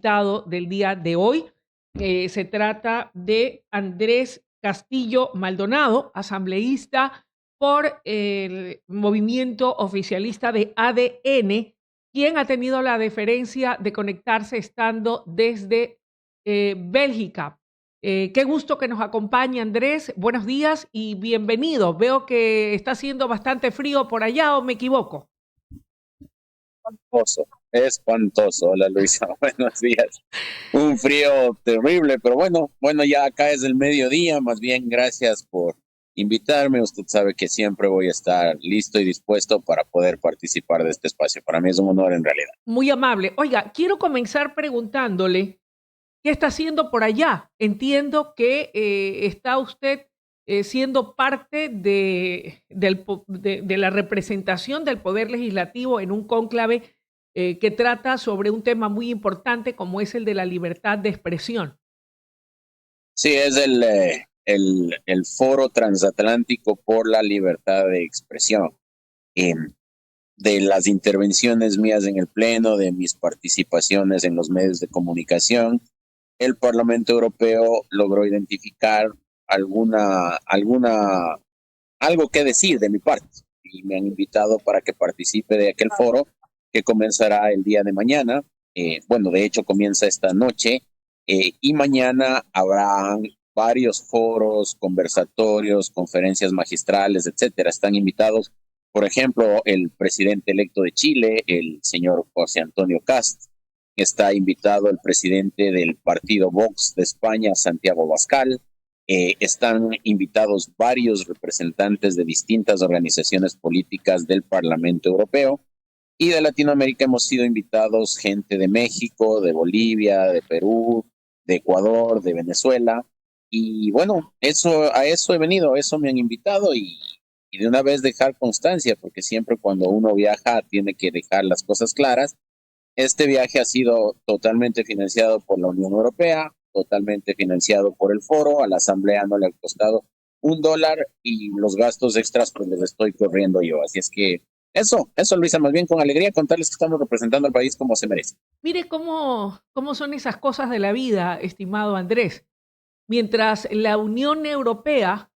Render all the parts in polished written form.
invitado del día de hoy. Se trata de Andrés Castillo Maldonado, asambleísta por el movimiento oficialista de ADN, quien ha tenido la deferencia de conectarse estando desde Bélgica. Qué gusto que nos acompañe, Andrés. Buenos días y bienvenido. Veo que está haciendo bastante frío por allá, ¿o me equivoco? Espantoso, espantoso. Hola Luisa, buenos días. Un frío terrible, pero bueno, ya acá es el mediodía. Más bien, gracias por invitarme. Usted sabe que siempre voy a estar listo y dispuesto para poder participar de este espacio. Para mí es un honor en realidad. Muy amable. Oiga, quiero comenzar preguntándole qué está haciendo por allá. Entiendo que está usted siendo parte de la representación del Poder Legislativo en un cónclave que trata sobre un tema muy importante como es el de la libertad de expresión. Sí, es el Foro Transatlántico por la Libertad de Expresión. Eh, de las intervenciones mías en el Pleno, de mis participaciones en los medios de comunicación, el Parlamento Europeo logró identificar algo que decir de mi parte y me han invitado para que participe de aquel foro que comenzará el día de mañana. Bueno, de hecho comienza esta noche y mañana habrá varios foros, conversatorios, conferencias magistrales, etcétera. Están invitados, por ejemplo, el presidente electo de Chile, el señor José Antonio Cast. Está invitado el presidente del partido Vox de España, Santiago Abascal. Están invitados varios representantes de distintas organizaciones políticas del Parlamento Europeo y de Latinoamérica hemos sido invitados gente de México, de Bolivia, de Perú, de Ecuador, de Venezuela. Y bueno, a eso he venido, a eso me han invitado y de una vez dejar constancia, porque siempre cuando uno viaja tiene que dejar las cosas claras. Este viaje ha sido totalmente financiado por la Unión Europea, totalmente financiado por el foro, a la asamblea no le ha costado $1 y los gastos extras pues les estoy corriendo yo. Así es que eso Luisa, más bien con alegría contarles que estamos representando al país como se merece. Mire cómo son esas cosas de la vida, estimado Andrés. Mientras la Unión Europea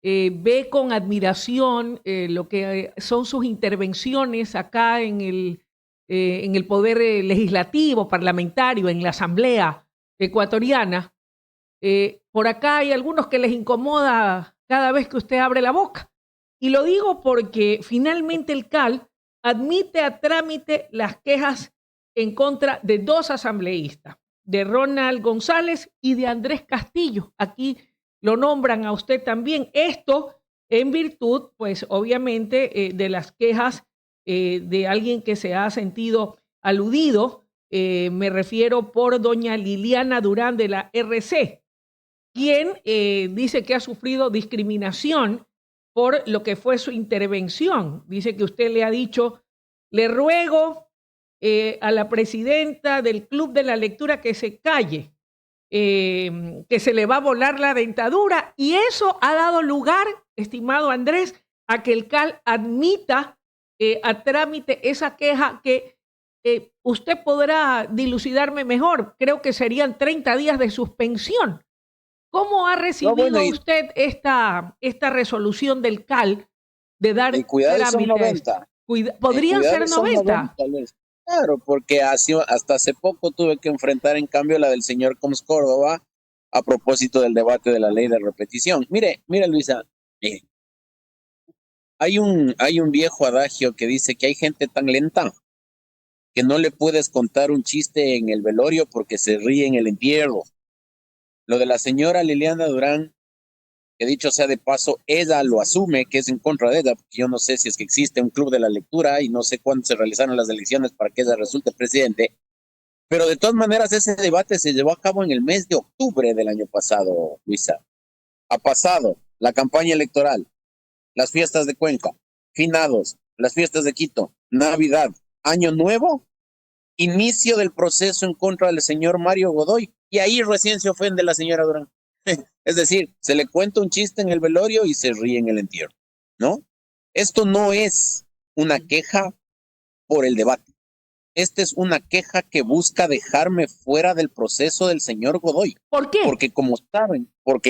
ve con admiración lo que son sus intervenciones acá en el poder legislativo, parlamentario, en la Asamblea ecuatoriana. Por acá hay algunos que les incomoda cada vez que usted abre la boca. Y lo digo porque finalmente el CAL admite a trámite las quejas en contra de dos asambleístas, de Ronald González y de Andrés Castillo. Aquí lo nombran a usted también. Esto en virtud, pues obviamente, de las quejas de alguien que se ha sentido aludido. Me refiero por doña Liliana Durán de la RC, quien dice que ha sufrido discriminación por lo que fue su intervención. Dice que usted le ha dicho, le ruego a la presidenta del Club de la Lectura que se calle, que se le va a volar la dentadura, y eso ha dado lugar, estimado Andrés, a que el CAL admita a trámite esa queja que usted podrá dilucidarme mejor. Creo que serían 30 días de suspensión. ¿Cómo ha No, bueno, recibido usted esta resolución del CAL de y dar cuidado son trámite a esto? 90. ¿Podrían Cuidado ser son 90? 90, Luis. Claro, porque hasta hace poco tuve que enfrentar en cambio la del señor Coms Córdoba a propósito del debate de la ley de repetición. Mire Luisa, eh, hay un viejo adagio que dice que hay gente tan lenta que no le puedes contar un chiste en el velorio porque se ríe en el entierro. Lo de la señora Liliana Durán, que dicho sea de paso, ella lo asume que es en contra de ella, porque yo no sé si es que existe un club de la lectura y no sé cuándo se realizaron las elecciones para que ella resulte presidente, pero de todas maneras ese debate se llevó a cabo en el mes de octubre del año pasado, Luisa. Ha pasado la campaña electoral, las fiestas de Cuenca, finados, las fiestas de Quito, Navidad, Año Nuevo, inicio del proceso en contra del señor Mario Godoy, y ahí recién se ofende la señora Durán. Es decir, se le cuenta un chiste en el velorio y se ríe en el entierro, ¿no? Esto no es una queja por el debate. esta es una queja que busca dejarme fuera del proceso del señor Godoy. ¿Por qué? Porque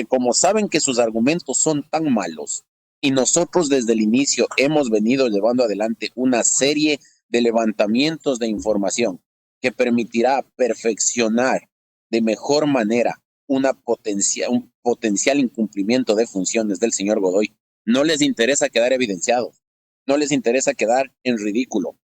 como saben que sus argumentos son tan malos y nosotros desde el inicio hemos venido llevando adelante una serie de levantamientos de información que permitirá perfeccionar de mejor manera un potencial incumplimiento de funciones del señor Godoy. No les interesa quedar evidenciados, no les interesa quedar en ridículo,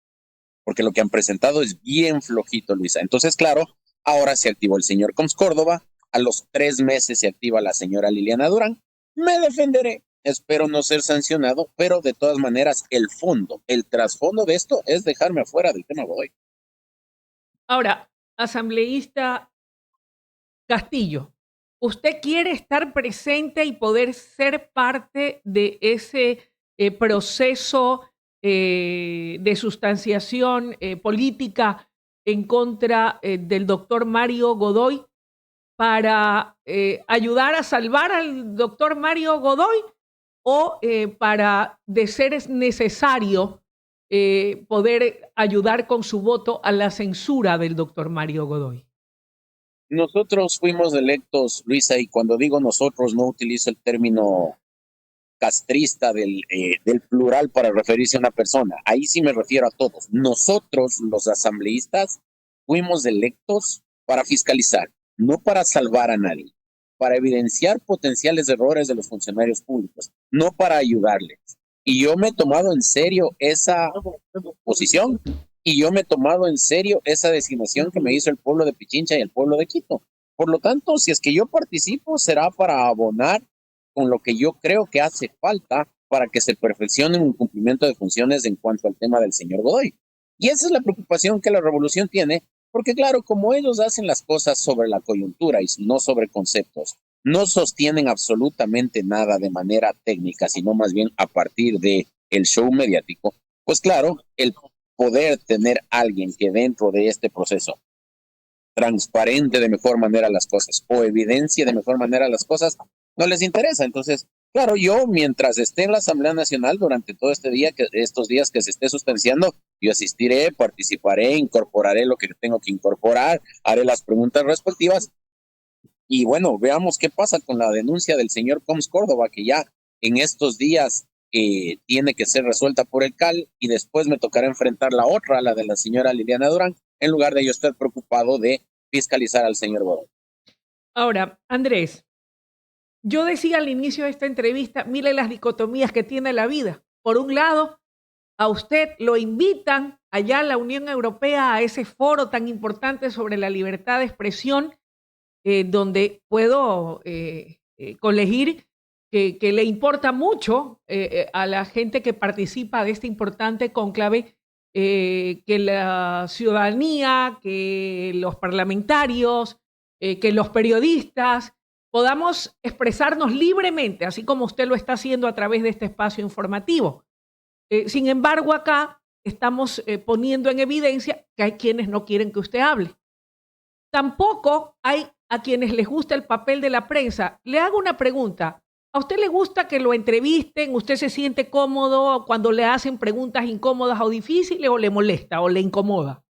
porque lo que han presentado es bien flojito, Luisa. Entonces, claro, ahora se activó el señor Coms Córdoba, a los 3 meses se activa la señora Liliana Durán. Me defenderé, espero no ser sancionado, pero de todas maneras el trasfondo de esto es dejarme afuera del tema Godoy. Ahora, asambleísta Castillo, ¿usted quiere estar presente y poder ser parte de ese proceso de sustanciación política en contra del doctor Mario Godoy para ayudar a salvar al doctor Mario Godoy o para, de ser necesario, poder ayudar con su voto a la censura del doctor Mario Godoy? Nosotros fuimos electos, Luisa, y cuando digo nosotros no utilizo el término castrista del plural para referirse a una persona. Ahí sí me refiero a todos. Nosotros, los asambleístas, fuimos electos para fiscalizar, no para salvar a nadie, para evidenciar potenciales errores de los funcionarios públicos, no para ayudarles. Y yo me he tomado en serio esa posición y yo me he tomado en serio esa designación que me hizo el pueblo de Pichincha y el pueblo de Quito. Por lo tanto, si es que yo participo, será para abonar con lo que yo creo que hace falta para que se perfeccione un cumplimiento de funciones en cuanto al tema del señor Godoy. Y esa es la preocupación que la revolución tiene, porque claro, como ellos hacen las cosas sobre la coyuntura y no sobre conceptos, no sostienen absolutamente nada de manera técnica, sino más bien a partir de el show mediático, pues claro, el poder tener alguien que dentro de este proceso transparente de mejor manera las cosas o evidencie de mejor manera las cosas, no les interesa. Entonces, claro, yo mientras esté en la Asamblea Nacional durante todo estos días que se esté sustanciando, yo asistiré, participaré, incorporaré lo que tengo que incorporar, haré las preguntas respectivas y bueno, veamos qué pasa con la denuncia del señor Coms Córdoba, que ya en estos días tiene que ser resuelta por el CAL y después me tocará enfrentar la otra, la de la señora Liliana Durán, en lugar de yo estar preocupado de fiscalizar al señor Godoy. Ahora, Andrés, yo decía al inicio de esta entrevista, mire las dicotomías que tiene la vida. Por un lado, a usted lo invitan allá a la Unión Europea a ese foro tan importante sobre la libertad de expresión, donde puedo colegir que le importa mucho a la gente que participa de este importante cónclave, que la ciudadanía, que los parlamentarios, que los periodistas podamos expresarnos libremente, así como usted lo está haciendo a través de este espacio informativo. Sin embargo, acá estamos poniendo en evidencia que hay quienes no quieren que usted hable. Tampoco hay a quienes les gusta el papel de la prensa. Le hago una pregunta. ¿A usted le gusta que lo entrevisten? ¿Usted se siente cómodo cuando le hacen preguntas incómodas o difíciles o le molesta o le incomoda?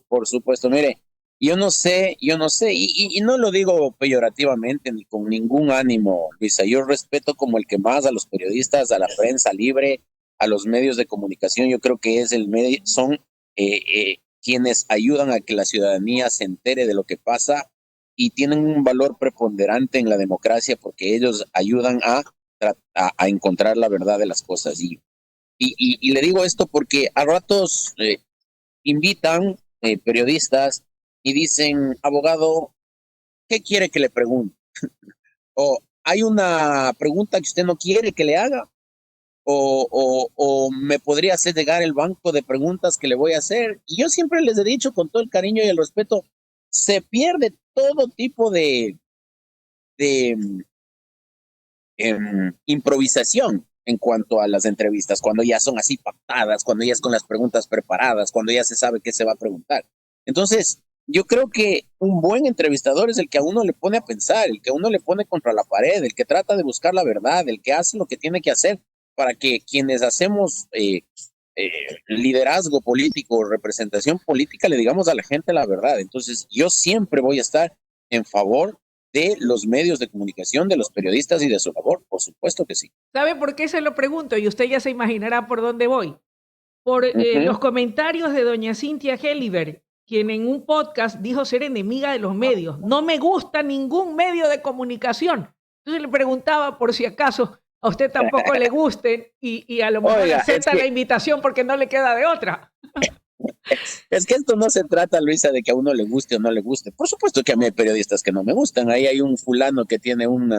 Por supuesto, mire, yo no sé, y no lo digo peyorativamente ni con ningún ánimo, Luisa, yo respeto como el que más a los periodistas, a la prensa libre, a los medios de comunicación, yo creo que es el medio, son quienes ayudan a que la ciudadanía se entere de lo que pasa y tienen un valor preponderante en la democracia porque ellos ayudan a encontrar la verdad de las cosas. Y le digo esto porque a ratos invitan periodistas y dicen, abogado, ¿qué quiere que le pregunte? O hay una pregunta que usted no quiere que le haga. O me podría hacer llegar el banco de preguntas que le voy a hacer. Y yo siempre les he dicho con todo el cariño y el respeto, se pierde todo tipo de improvisación en cuanto a las entrevistas, cuando ya son así pactadas, cuando ya es con las preguntas preparadas, cuando ya se sabe qué se va a preguntar. Entonces, yo creo que un buen entrevistador es el que a uno le pone a pensar, el que a uno le pone contra la pared, el que trata de buscar la verdad, el que hace lo que tiene que hacer para que quienes hacemos liderazgo político, representación política, le digamos a la gente la verdad. Entonces, yo siempre voy a estar en favor de los medios de comunicación, de los periodistas y de su labor, por supuesto que sí. ¿Sabe por qué se lo pregunto? Y usted ya se imaginará por dónde voy. Por Ujú. los comentarios de doña Cynthia Helliver, quien en un podcast dijo ser enemiga de los medios. No me gusta ningún medio de comunicación. Entonces le preguntaba por si acaso a usted tampoco le guste y a lo mejor Oiga, acepta la invitación porque no le queda de otra. es que esto no se trata, Luisa, de que a uno le guste o no le guste. Por supuesto que a mí hay periodistas que no me gustan. Ahí hay un fulano que tiene un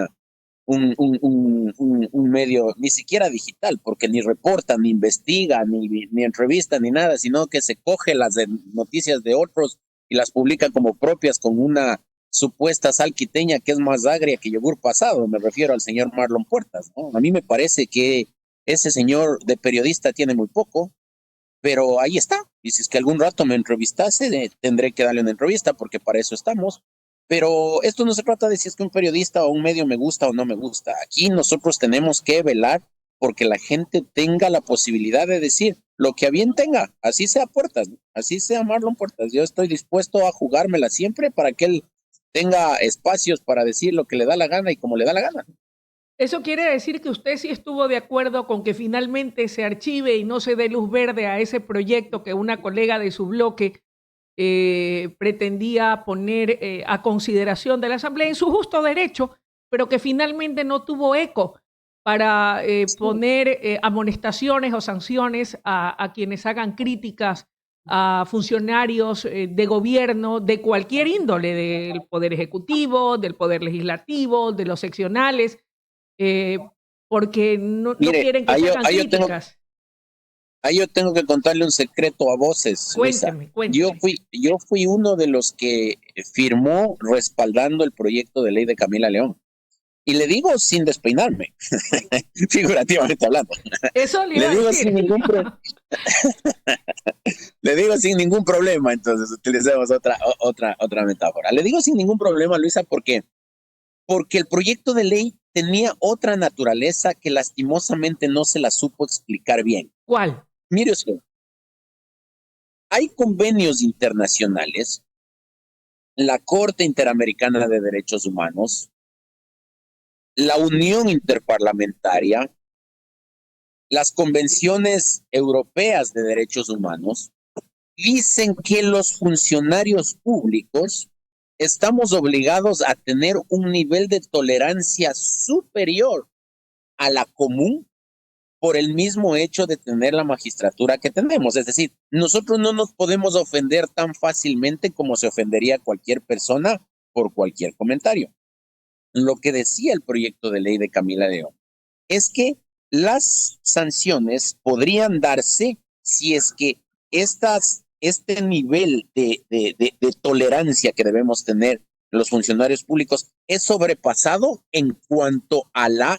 medio ni siquiera digital, porque ni reporta, ni investiga, ni entrevista, ni nada, sino que se coge las noticias de otros y las publica como propias con una supuesta sal quiteña que es más agria que yogur pasado. Me refiero al señor Marlon Puertas, ¿no? A mí me parece que ese señor de periodista tiene muy poco, pero ahí está. Y si es que algún rato me entrevistase, tendré que darle una entrevista porque para eso estamos. Pero esto no se trata de si es que un periodista o un medio me gusta o no me gusta. Aquí nosotros tenemos que velar porque la gente tenga la posibilidad de decir lo que a bien tenga, así sea Puertas, ¿no? Así sea Marlon Puertas. Yo estoy dispuesto a jugármela siempre para que él tenga espacios para decir lo que le da la gana y como le da la gana. Eso quiere decir que usted sí estuvo de acuerdo con que finalmente se archive y no se dé luz verde a ese proyecto que una colega de su bloque pretendía poner a consideración de la Asamblea en su justo derecho, pero que finalmente no tuvo eco para Sí. poner amonestaciones o sanciones a quienes hagan críticas a funcionarios de gobierno de cualquier índole, del Poder Ejecutivo, del Poder Legislativo, de los seccionales, eh, porque no Mire, quieren que se hagan críticas. ahí yo tengo que contarle un secreto a voces, Luisa. Cuénteme, cuénteme. Yo fui uno de los que firmó respaldando el proyecto de ley de Camila León. Y le digo sin despeinarme, figurativamente hablando. Eso le Le iba a digo sin decir. le digo sin ningún problema, entonces utilicemos otra metáfora. Le digo sin ningún problema, Luisa, porque el proyecto de ley tenía otra naturaleza que lastimosamente no se la supo explicar bien. ¿Cuál? Mire usted, hay convenios internacionales, la Corte Interamericana de Derechos Humanos, la Unión Interparlamentaria, las convenciones europeas de derechos humanos, dicen que los funcionarios públicos estamos obligados a tener un nivel de tolerancia superior a la común por el mismo hecho de tener la magistratura que tenemos. Es decir, nosotros no nos podemos ofender tan fácilmente como se ofendería cualquier persona por cualquier comentario. Lo que decía el proyecto de ley de Camila León es que las sanciones podrían darse si es que este nivel de tolerancia que debemos tener los funcionarios públicos es sobrepasado en cuanto a la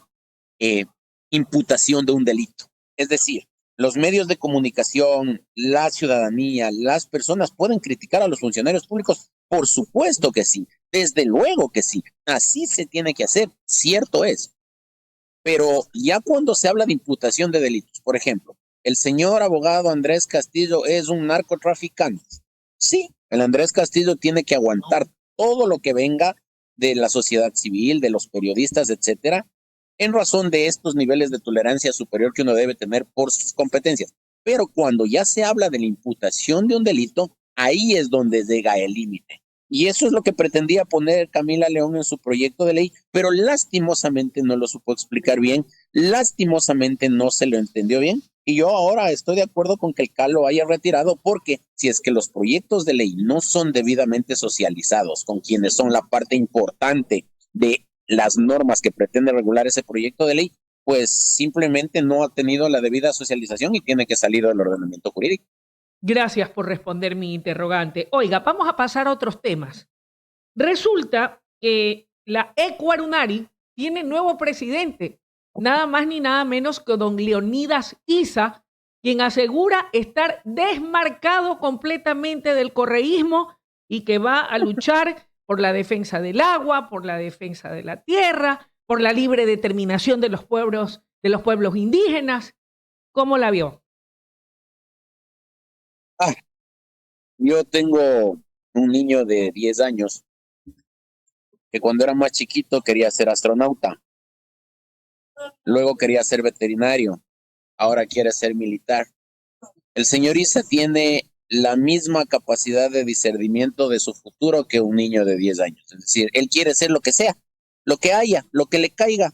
eh, imputación de un delito. Es decir, los medios de comunicación, la ciudadanía, las personas pueden criticar a los funcionarios públicos. Por supuesto que sí, desde luego que sí. Así se tiene que hacer, cierto es. Pero ya cuando se habla de imputación de delitos, por ejemplo, el señor abogado Andrés Castillo es un narcotraficante. Sí, el Andrés Castillo tiene que aguantar todo lo que venga de la sociedad civil, de los periodistas, etcétera, en razón de estos niveles de tolerancia superior que uno debe tener por sus competencias. Pero cuando ya se habla de la imputación de un delito, ahí es donde llega el límite. Y eso es lo que pretendía poner Camila León en su proyecto de ley, pero lastimosamente no lo supo explicar bien, lastimosamente no se lo entendió bien. Y yo ahora estoy de acuerdo con que el CAL lo haya retirado porque si es que los proyectos de ley no son debidamente socializados con quienes son la parte importante de las normas que pretende regular ese proyecto de ley, pues simplemente no ha tenido la debida socialización y tiene que salir del ordenamiento jurídico. Gracias por responder mi interrogante. Oiga, vamos a pasar a otros temas. Resulta que la Ecuarunari tiene nuevo presidente, nada más ni nada menos que don Leonidas Issa, quien asegura estar desmarcado completamente del correísmo y que va a luchar por la defensa del agua, por la defensa de la tierra, por la libre determinación de los pueblos indígenas. ¿Cómo la vio? Ah, yo tengo un niño de 10 años que cuando era más chiquito quería ser astronauta, luego quería ser veterinario, ahora quiere ser militar. El señor Isa tiene la misma capacidad de discernimiento de su futuro que un niño de 10 años. Es decir, él quiere ser lo que sea, lo que haya, lo que le caiga.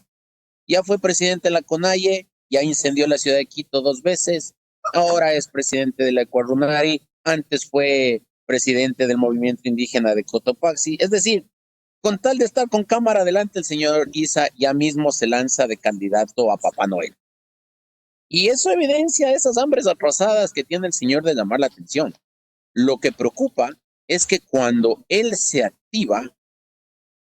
Ya fue presidente de la CONAIE, ya incendió la ciudad de Quito 2 veces, ahora es presidente de la Ecuarunari, antes fue presidente del movimiento indígena de Cotopaxi. Es decir, con tal de estar con cámara adelante, el señor Isa ya mismo se lanza de candidato a Papá Noel. Y eso evidencia esas hambres atrasadas que tiene el señor de llamar la atención. Lo que preocupa es que cuando él se activa,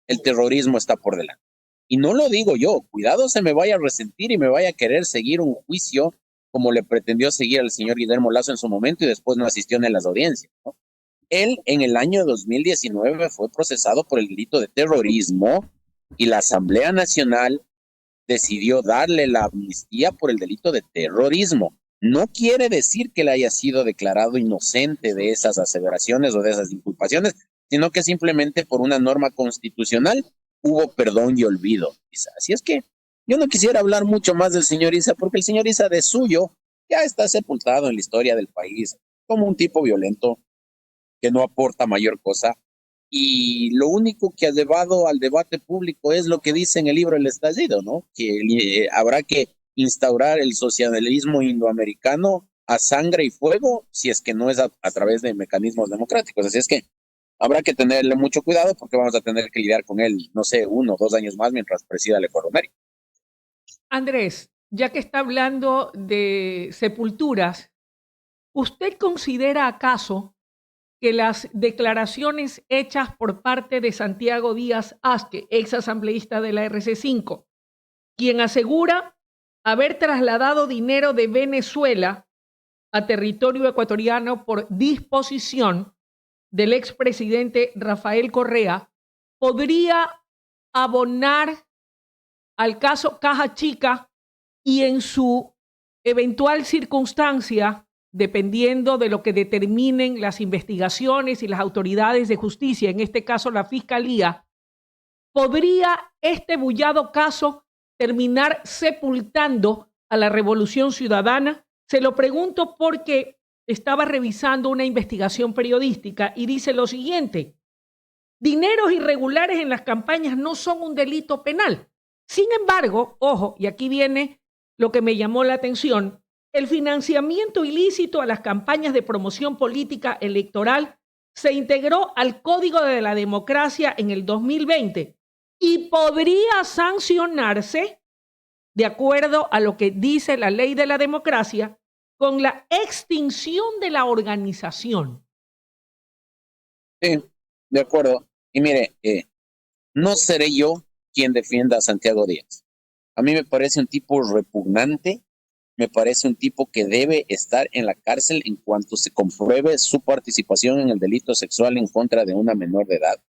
el terrorismo está por delante. Y no lo digo yo, cuidado se me vaya a resentir y me vaya a querer seguir un juicio como le pretendió seguir al señor Guillermo Lazo en su momento y después no asistió en las audiencias, ¿no? Él en el año 2019 fue procesado por el delito de terrorismo y la Asamblea Nacional decidió darle la amnistía por el delito de terrorismo. No quiere decir que él haya sido declarado inocente de esas aseveraciones o de esas inculpaciones, sino que simplemente por una norma constitucional hubo perdón y olvido. Así es que yo no quisiera hablar mucho más del señor Isa, porque el señor Isa de suyo ya está sepultado en la historia del país como un tipo violento que no aporta mayor cosa. Y lo único que ha llevado al debate público es lo que dice en el libro El Estallido, ¿no? Que habrá que instaurar el socialismo indoamericano a sangre y fuego si es que no es a través de mecanismos democráticos. Así es que habrá que tenerle mucho cuidado porque vamos a tener que lidiar con él, no sé, 1 o 2 años más mientras presida el Ecuador. Andrés, ya que está hablando de sepulturas, ¿usted considera acaso que las declaraciones hechas por parte de Santiago Díaz Asque, ex asambleísta de la RC5, quien asegura haber trasladado dinero de Venezuela a territorio ecuatoriano por disposición del expresidente Rafael Correa, podría abonar al caso Caja Chica y en su eventual circunstancia, dependiendo de lo que determinen las investigaciones y las autoridades de justicia, en este caso la Fiscalía, podría este bullado caso terminar sepultando a la Revolución Ciudadana? Se lo pregunto porque estaba revisando una investigación periodística y dice lo siguiente: dineros irregulares en las campañas no son un delito penal. Sin embargo, ojo, y aquí viene lo que me llamó la atención, el financiamiento ilícito a las campañas de promoción política electoral se integró al Código de la Democracia en el 2020 y podría sancionarse, de acuerdo a lo que dice la ley de la democracia, con la extinción de la organización. Sí, de acuerdo. Y mire, no seré yo quien defienda a Santiago Díaz. A mí me parece un tipo repugnante, me parece un tipo que debe estar en la cárcel en cuanto se compruebe su participación en el delito sexual en contra de una menor de edad.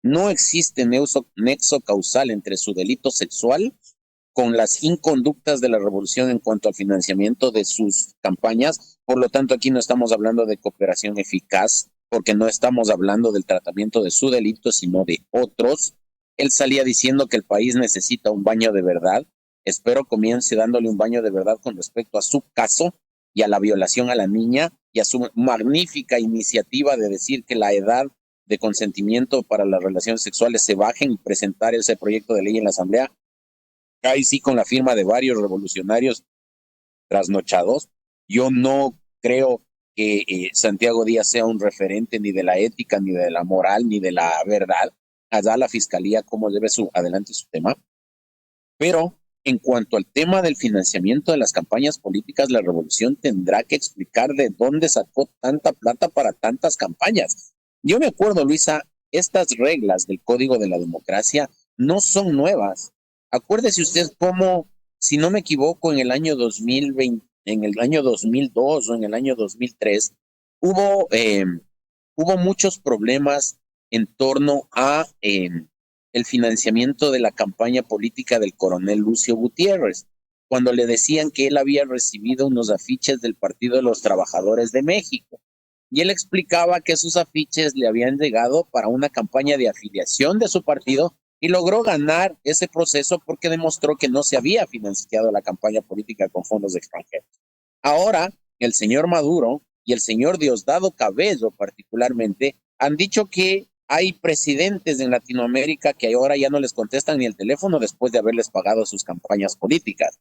No existe nexo causal entre su delito sexual con las inconductas de la revolución en cuanto al financiamiento de sus campañas. Por lo tanto, aquí no estamos hablando de cooperación eficaz, porque no estamos hablando del tratamiento de su delito, sino de otros. Él salía diciendo que el país necesita un baño de verdad. Espero comience dándole un baño de verdad con respecto a su caso y a la violación a la niña y a su magnífica iniciativa de decir que la edad de consentimiento para las relaciones sexuales se bajen y presentar ese proyecto de ley en la Asamblea. Ahí sí, con la firma de varios revolucionarios trasnochados. Yo no creo que Santiago Díaz sea un referente ni de la ética, ni de la moral, ni de la verdad. Allá la fiscalía cómo lleve adelante su tema. Pero en cuanto al tema del financiamiento de las campañas políticas, la revolución tendrá que explicar de dónde sacó tanta plata para tantas campañas. Yo me acuerdo, Luisa, estas reglas del Código de la Democracia no son nuevas. Acuérdese usted cómo, si no me equivoco, en el año 2020, en el año 2002 o en el año 2003, hubo muchos problemas en torno a el financiamiento de la campaña política del coronel Lucio Gutiérrez, cuando le decían que él había recibido unos afiches del Partido de los Trabajadores de México. y él explicaba que sus afiches le habían llegado para una campaña de afiliación de su partido y logró ganar ese proceso porque demostró que no se había financiado la campaña política con fondos extranjeros. Ahora, el señor Maduro y el señor Diosdado Cabello particularmente han dicho que hay presidentes en Latinoamérica que ahora ya no les contestan ni el teléfono después de haberles pagado sus campañas políticas.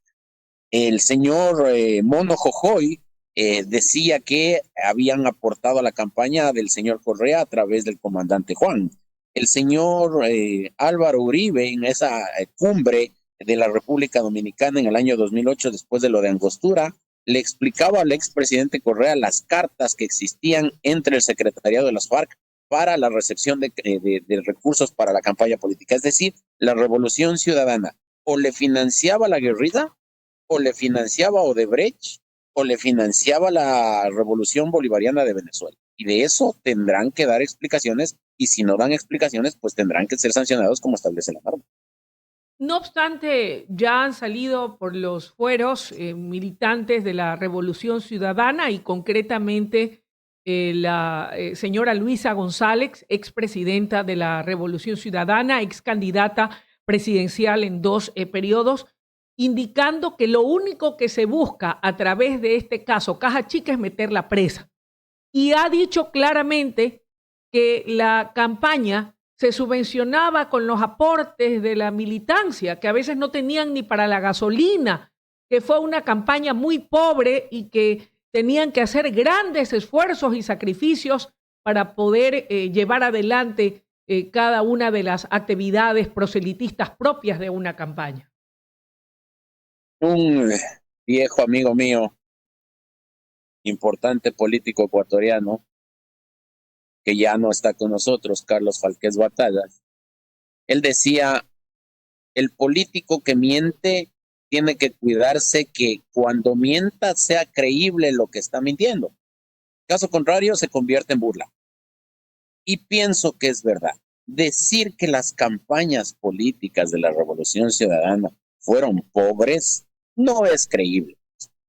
El señor Mono Jojoy decía que habían aportado a la campaña del señor Correa a través del comandante Juan. El señor Álvaro Uribe en esa cumbre de la República Dominicana en el año 2008, después de lo de Angostura, le explicaba al expresidente Correa las cartas que existían entre el secretariado de las FARC para la recepción de recursos para la campaña política. Es decir, la Revolución Ciudadana o le financiaba la guerrilla, o le financiaba Odebrecht, o le financiaba la Revolución Bolivariana de Venezuela. Y de eso tendrán que dar explicaciones, y si no dan explicaciones, pues tendrán que ser sancionados como establece la norma. No obstante, ya han salido por los fueros militantes de la Revolución Ciudadana y concretamente la señora Luisa González, expresidenta de la Revolución Ciudadana, ex candidata presidencial en 2 periodos, indicando que lo único que se busca a través de este caso Caja Chica es meterla presa. Y ha dicho claramente que la campaña se subvencionaba con los aportes de la militancia, que a veces no tenían ni para la gasolina, que fue una campaña muy pobre y que tenían que hacer grandes esfuerzos y sacrificios para poder llevar adelante cada una de las actividades proselitistas propias de una campaña. Un viejo amigo mío, importante político ecuatoriano, que ya no está con nosotros, Carlos Falqués Batallas, él decía, el político que miente tiene que cuidarse que cuando mienta sea creíble lo que está mintiendo. Caso contrario, se convierte en burla. Y pienso que es verdad. Decir que las campañas políticas de la Revolución Ciudadana fueron pobres no es creíble.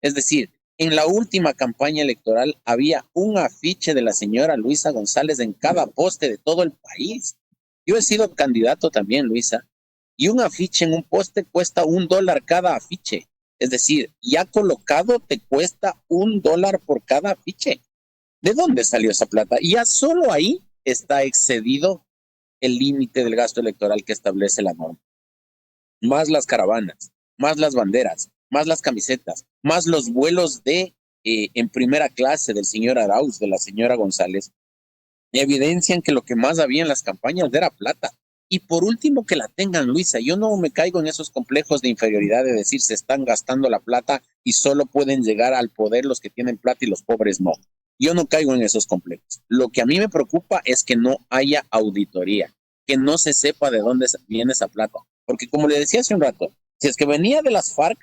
Es decir, en la última campaña electoral había un afiche de la señora Luisa González en cada poste de todo el país. Yo he sido candidato también, Luisa, y un afiche en un poste cuesta $1 cada afiche. Es decir, ya colocado te cuesta $1 por cada afiche. ¿De dónde salió esa plata? Y ya solo ahí está excedido el límite del gasto electoral que establece la norma. Más las caravanas, más las banderas, más las camisetas, más los vuelos en primera clase del señor Arauz, de la señora González, evidencian que lo que más había en las campañas era plata. Y por último, que la tengan, Luisa. Yo no me caigo en esos complejos de inferioridad de decir se están gastando la plata y solo pueden llegar al poder los que tienen plata y los pobres no. Yo no caigo en esos complejos. Lo que a mí me preocupa es que no haya auditoría, que no se sepa de dónde viene esa plata. Porque como le decía hace un rato, si es que venía de las FARC,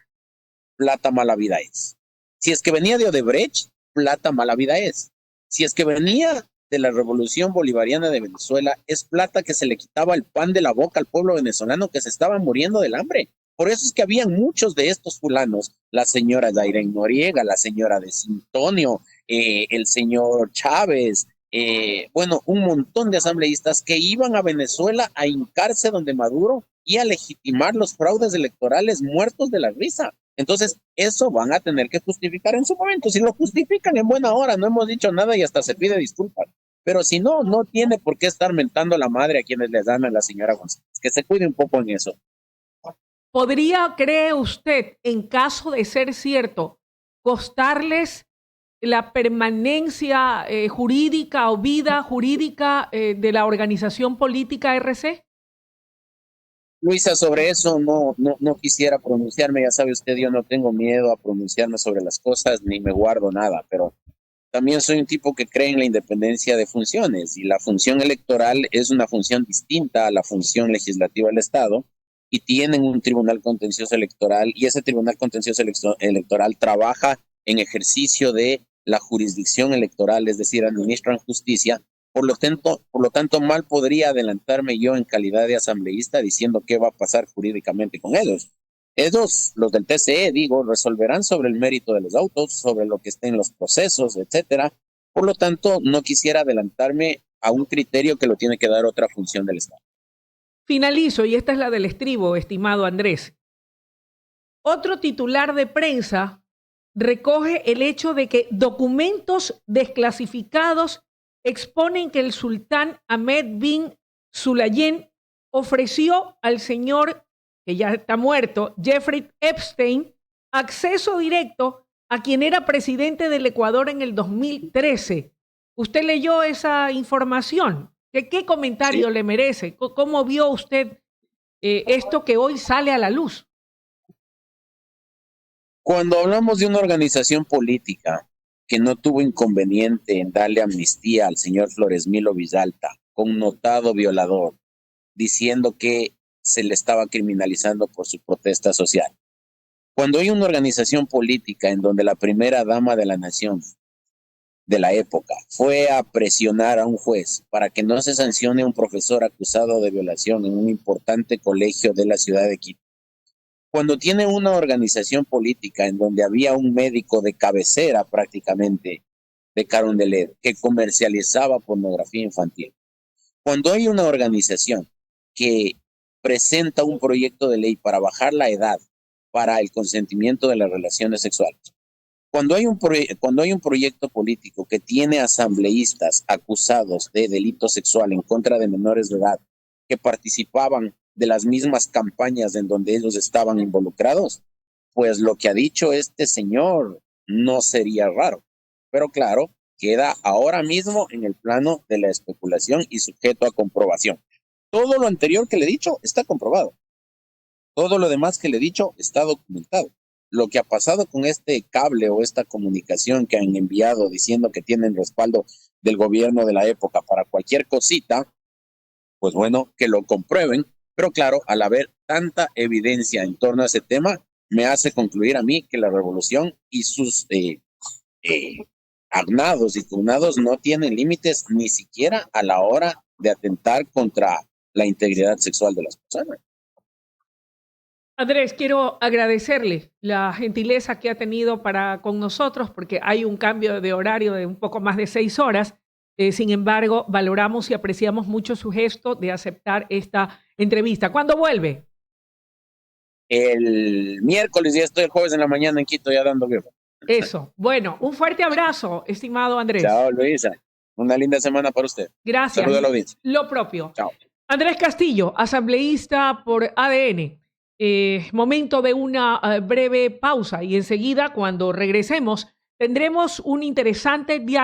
plata mala vida es. Si es que venía de Odebrecht, plata mala vida es. Si es que venía de la Revolución Bolivariana de Venezuela, es plata que se le quitaba el pan de la boca al pueblo venezolano que se estaba muriendo del hambre. Por eso es que habían muchos de estos fulanos, la señora Dairen Noriega, la señora de Sintonio, el señor Chávez, bueno, un montón de asambleístas que iban a Venezuela a hincarse donde Maduro y a legitimar los fraudes electorales muertos de la risa. Entonces, eso van a tener que justificar en su momento. Si lo justifican en buena hora, no hemos dicho nada y hasta se pide disculpas. Pero si no, no tiene por qué estar mentando la madre a quienes les dan a la señora González. Que se cuide un poco en eso. ¿Podría, cree usted, en caso de ser cierto, costarles la permanencia jurídica o vida jurídica de la organización política RC? Luisa, sobre eso no quisiera pronunciarme. Ya sabe usted, yo no tengo miedo a pronunciarme sobre las cosas ni me guardo nada, pero también soy un tipo que cree en la independencia de funciones y la función electoral es una función distinta a la función legislativa del Estado y tienen un tribunal contencioso electoral y ese tribunal contencioso electoral trabaja en ejercicio de la jurisdicción electoral, es decir, administran justicia. Por lo tanto, mal podría adelantarme yo en calidad de asambleísta diciendo qué va a pasar jurídicamente con ellos. Ellos, los del TCE, digo, resolverán sobre el mérito de los autos, sobre lo que esté en los procesos, etcétera. Por lo tanto, no quisiera adelantarme a un criterio que lo tiene que dar otra función del Estado. Finalizo, y esta es la del estribo, estimado Andrés. Otro titular de prensa recoge el hecho de que documentos desclasificados exponen que el sultán Ahmed bin Sulayem ofreció al señor, que ya está muerto, Jeffrey Epstein, acceso directo a quien era presidente del Ecuador en el 2013. ¿Usted leyó esa información? ¿Qué comentario Sí. le merece? ¿Cómo vio usted esto que hoy sale a la luz? Cuando hablamos de una organización política que no tuvo inconveniente en darle amnistía al señor Floresmilo Villalta, connotado violador, diciendo que se le estaba criminalizando por su protesta social. Cuando hay una organización política en donde la primera dama de la nación de la época fue a presionar a un juez para que no se sancione a un profesor acusado de violación en un importante colegio de la ciudad de Quito, cuando tiene una organización política en donde había un médico de cabecera prácticamente de Carondelet que comercializaba pornografía infantil, cuando hay una organización que presenta un proyecto de ley para bajar la edad para el consentimiento de las relaciones sexuales, cuando hay un proyecto político que tiene asambleístas acusados de delito sexual en contra de menores de edad que participaban de las mismas campañas en donde ellos estaban involucrados, pues lo que ha dicho este señor no sería raro. Pero claro, queda ahora mismo en el plano de la especulación y sujeto a comprobación. Todo lo anterior que le he dicho está comprobado. Todo lo demás que le he dicho está documentado. Lo que ha pasado con este cable o esta comunicación que han enviado diciendo que tienen respaldo del gobierno de la época para cualquier cosita, pues bueno, que lo comprueben. Pero claro, al haber tanta evidencia en torno a ese tema, me hace concluir a mí que la revolución y sus agnados y cognados no tienen límites ni siquiera a la hora de atentar contra la integridad sexual de las personas. Andrés, quiero agradecerle la gentileza que ha tenido para con nosotros, porque hay un cambio de horario de un poco más de 6 horas. Sin embargo, valoramos y apreciamos mucho su gesto de aceptar esta entrevista. ¿Cuándo vuelve? El miércoles, ya estoy el jueves en la mañana en Quito ya dando guerra. Eso. Bueno, un fuerte abrazo, estimado Andrés. Chao, Luisa. Una linda semana para usted. Gracias. Saludos a la audiencia. Lo propio. Chao. Andrés Castillo, asambleísta por ADN. Momento de una breve pausa y enseguida, cuando regresemos, tendremos un interesante diálogo.